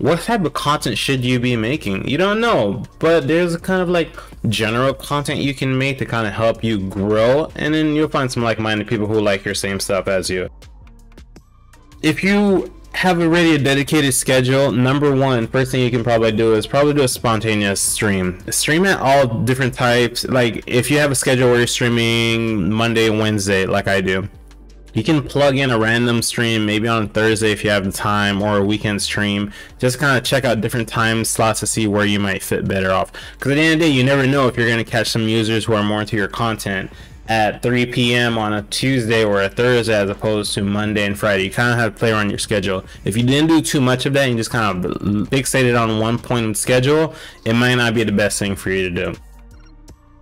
what type of content should you be making? You don't know, but there's a kind of like general content you can make to kind of help you grow, and then you'll find some like-minded people who like your same stuff as you. If you have already a dedicated schedule, number one, first thing you can probably do is probably do a spontaneous stream. Stream at all different types. Like if you have a schedule where you're streaming Monday, Wednesday, like I do, you can plug in a random stream, maybe on Thursday if you have the time, or a weekend stream. Just kind of check out different time slots to see where you might fit better off. Because at the end of the day, you never know if you're going to catch some users who are more into your content at 3 p.m. on a Tuesday or a Thursday as opposed to Monday and Friday. You kind of have to play around your schedule. If you didn't do too much of that and you just kind of fixated on one point of schedule, it might not be the best thing for you to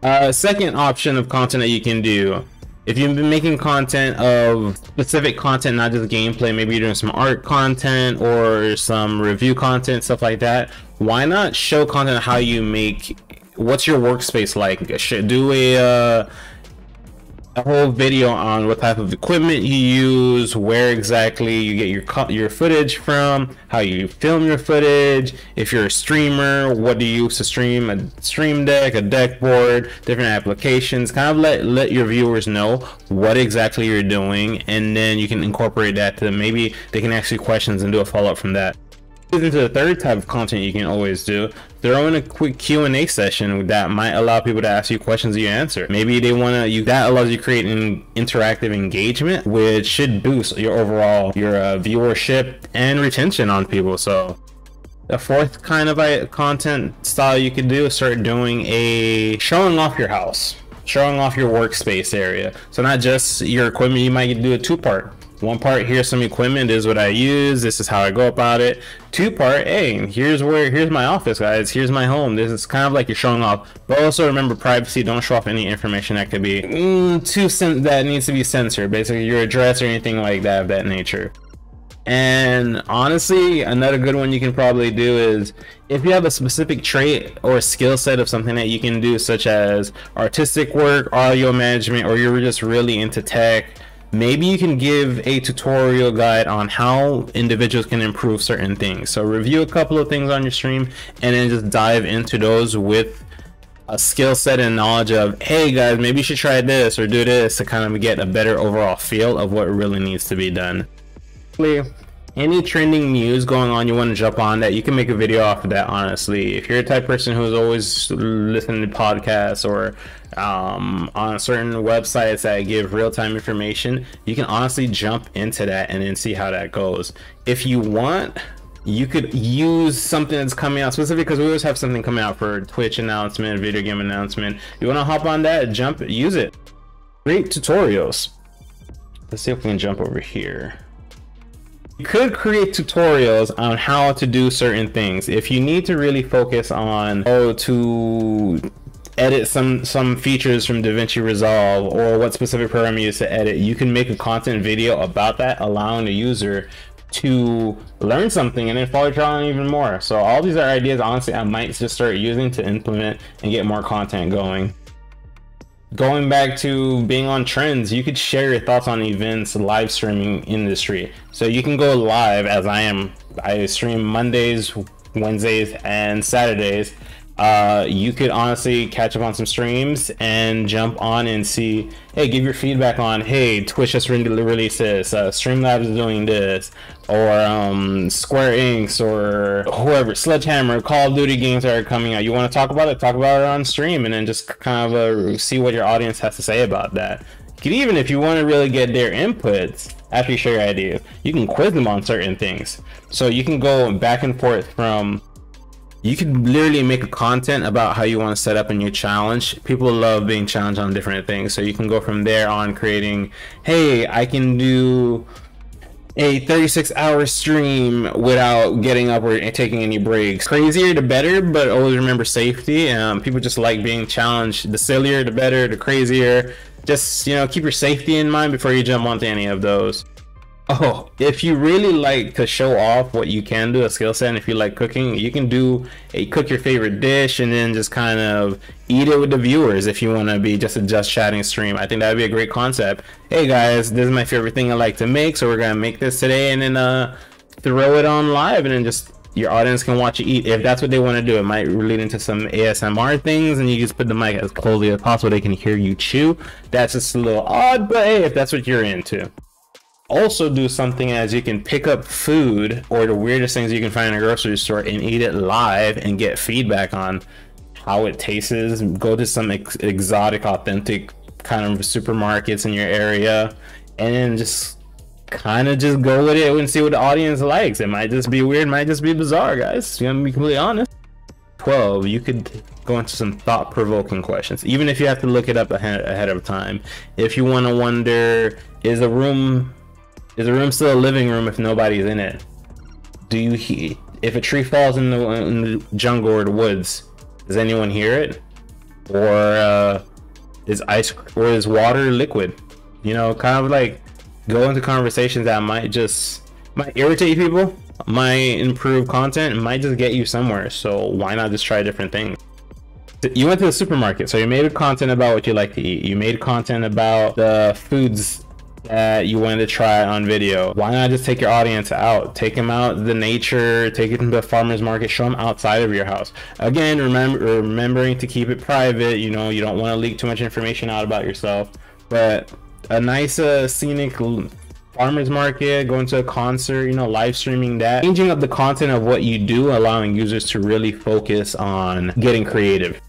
do. Second option of content that you can do, if you've been making content of specific content, not just gameplay, maybe you're doing some art content or some review content, stuff like that, why not show content of how you make, what's your workspace like? Do a whole video on what type of equipment you use, where exactly you get your footage from, how you film your footage. If you're a streamer, what do you use to stream? A stream deck, a deck board, different applications. Kind of let your viewers know what exactly you're doing, and then you can incorporate that to them. Maybe they can ask you questions and do a follow-up from that. Into the third type of content you can always do, throw in a quick Q&A session that might allow people to ask you questions you answer. Maybe they want to, that allows you to create an interactive engagement, which should boost your overall viewership and retention on people. So the fourth kind of content style you could do is start doing showing off your house, showing off your workspace area. So not just your equipment, you might do a two-part. One part, here's some equipment, this is what I use, this is how I go about it. Two part, hey, here's my office, guys, here's my home. This is kind of like you're showing off, but also remember privacy. Don't show off any information that could be that needs to be censored, basically your address or anything like that of that nature. And honestly, another good one you can probably do is if you have a specific trait or skill set of something that you can do, such as artistic work, audio management, or you're just really into tech, maybe you can give a tutorial guide on how individuals can improve certain things. So review a couple of things on your stream and then just dive into those with a skill set and knowledge of, hey guys, maybe you should try this or do this, to kind of get a better overall feel of what really needs to be done. Any trending news going on you want to jump on that, you can make a video off of that. Honestly, if you're a type of person who's always listening to podcasts or on certain websites that give real-time information, you can honestly jump into that and then see how that goes. If you want, you could use something that's coming out specific, because we always have something coming out for Twitch announcement, video game announcement. You want to hop on that, use it. Create tutorials. Let's see if we can jump over here. You could create tutorials on how to do certain things. If you need to really focus on how to edit some features from DaVinci Resolve, or what specific program you use to edit, you can make a content video about that, allowing the user to learn something and then follow your on even more. So all these are ideas, honestly, I might just start using to implement and get more content going. Going back to being on trends, you could share your thoughts on events, live streaming industry. So you can go live, as I am. I stream Mondays, Wednesdays, and Saturdays. You could honestly catch up on some streams and jump on and see, hey, give your feedback on, hey, Twitch just released this, Streamlabs is doing this, or Square Inc, or whoever, Sledgehammer, Call of Duty games that are coming out. You want to talk about it on stream, and then just kind of see what your audience has to say about that. You could even, if you want to really get their inputs after you share your ideas, you can quiz them on certain things. So you can go back and forth from, you can literally make a content about how you want to set up a new challenge. People love being challenged on different things. So you can go from there on creating, hey, I can do a 36-hour stream without getting up or taking any breaks. Crazier the better, but always remember safety. People just like being challenged. The sillier the better, the crazier. Just, you know, keep your safety in mind before you jump onto any of those. Oh, if you really like to show off what you can do, a skill set, and if you like cooking, you can cook your favorite dish and then just kind of eat it with the viewers if you want to be just a chatting stream. I think that would be a great concept. Hey guys, this is my favorite thing I like to make, so we're gonna make this today, and then throw it on live and then just Your audience can watch you eat if that's what they want to do. It might lead into some ASMR things, and you just put the mic as closely as possible they can hear you chew. That's just a little odd, but hey, if that's what you're into. Also do something as you can pick up food or the weirdest things you can find in a grocery store and eat it live and get feedback on how it tastes. Go to some exotic, authentic kind of supermarkets in your area and then just kind of just go with it and see what the audience likes. It might just be weird, might just be bizarre, guys. I'm gonna be completely honest. 12, you could go into some thought-provoking questions, even if you have to look it up ahead of time. If you want to wonder, is the room still a living room if nobody's in it? If a tree falls in the jungle or the woods, does anyone hear it? Or is water liquid? You know, kind of like go into conversations that might irritate people, might improve content, and might just get you somewhere. So why not just try different things? You went to the supermarket, so you made content about what you like to eat. You made content about the foods that you wanted to try on video. Why not just take your audience out? Take them out to the nature, take it to the farmer's market, show them outside of your house. Again, remembering to keep it private. You know, you don't want to leak too much information out about yourself, but a nice scenic farmer's market, going to a concert, you know, live streaming that, changing up the content of what you do, allowing users to really focus on getting creative.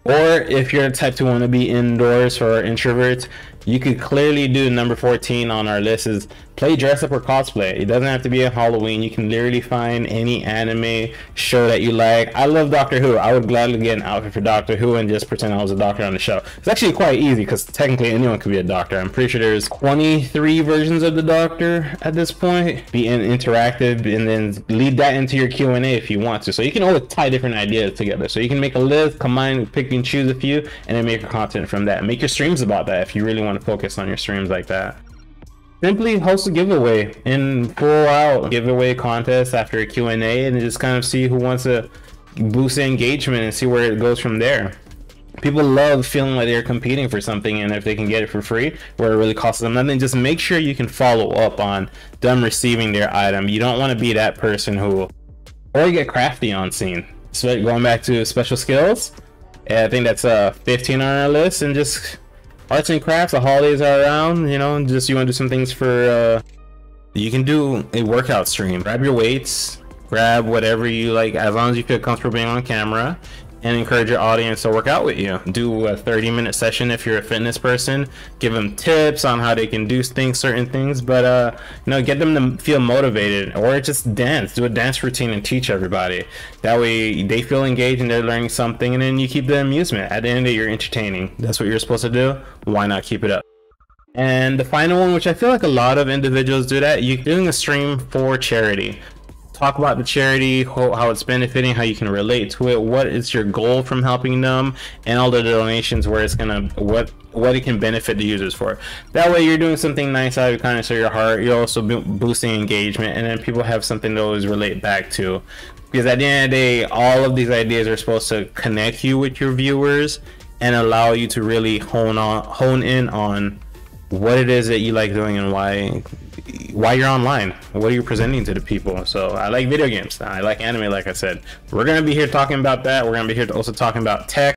Or if you're the type to want to be indoors for introverts, you could clearly do number 14 on our list is play dress up or cosplay. It doesn't have to be a Halloween. You can literally find any anime show that you like. I love Doctor Who. I would gladly get an outfit for Doctor Who and just pretend I was a doctor on the show. It's actually quite easy because technically anyone could be a doctor. I'm pretty sure there's 23 versions of the Doctor at this point. Be interactive and then lead that into your Q&A if you want to. So you can always tie different ideas together. So you can make a list, combine, pick and choose a few, and then make your content from that. Make your streams about that if you really want to focus on your streams like that. Simply host a giveaway and pull out giveaway contest after a Q&A and just kind of see who wants to boost the engagement and see where it goes from there. People love feeling like they're competing for something, and if they can get it for free where it really costs them nothing, just make sure you can follow up on them receiving their item. You don't want to be that person who, or you get crafty on scene. So going back to special skills, I think that's 15 on our list, and just arts and crafts. The holidays are around, you know, just you want to do some things for you can do a workout stream. Grab your weights, grab whatever you like, as long as you feel comfortable being on camera, and encourage your audience to work out with you. Do a 30-minute session if you're a fitness person. Give them tips on how they can do certain things, but you know, get them to feel motivated. Or just dance. Do a dance routine and teach everybody. That way they feel engaged and they're learning something, and then you keep the amusement. At the end of the day, you're entertaining. That's what you're supposed to do. Why not keep it up? And the final one, which I feel like a lot of individuals do, that you're doing a stream for charity. Talk about the charity, how it's benefiting, how you can relate to it, what is your goal from helping them, and all the donations, where it's gonna what it can benefit the users for. That way you're doing something nice out of kindness of your heart. You're also boosting engagement, and then people have something to always relate back to. Because at the end of the day, all of these ideas are supposed to connect you with your viewers and allow you to really hone in on what it is that you like doing and why you're online. What are you presenting to the people? So I like video games. I like anime, like I said. We're gonna be here talking about that. We're gonna be here also talking about tech.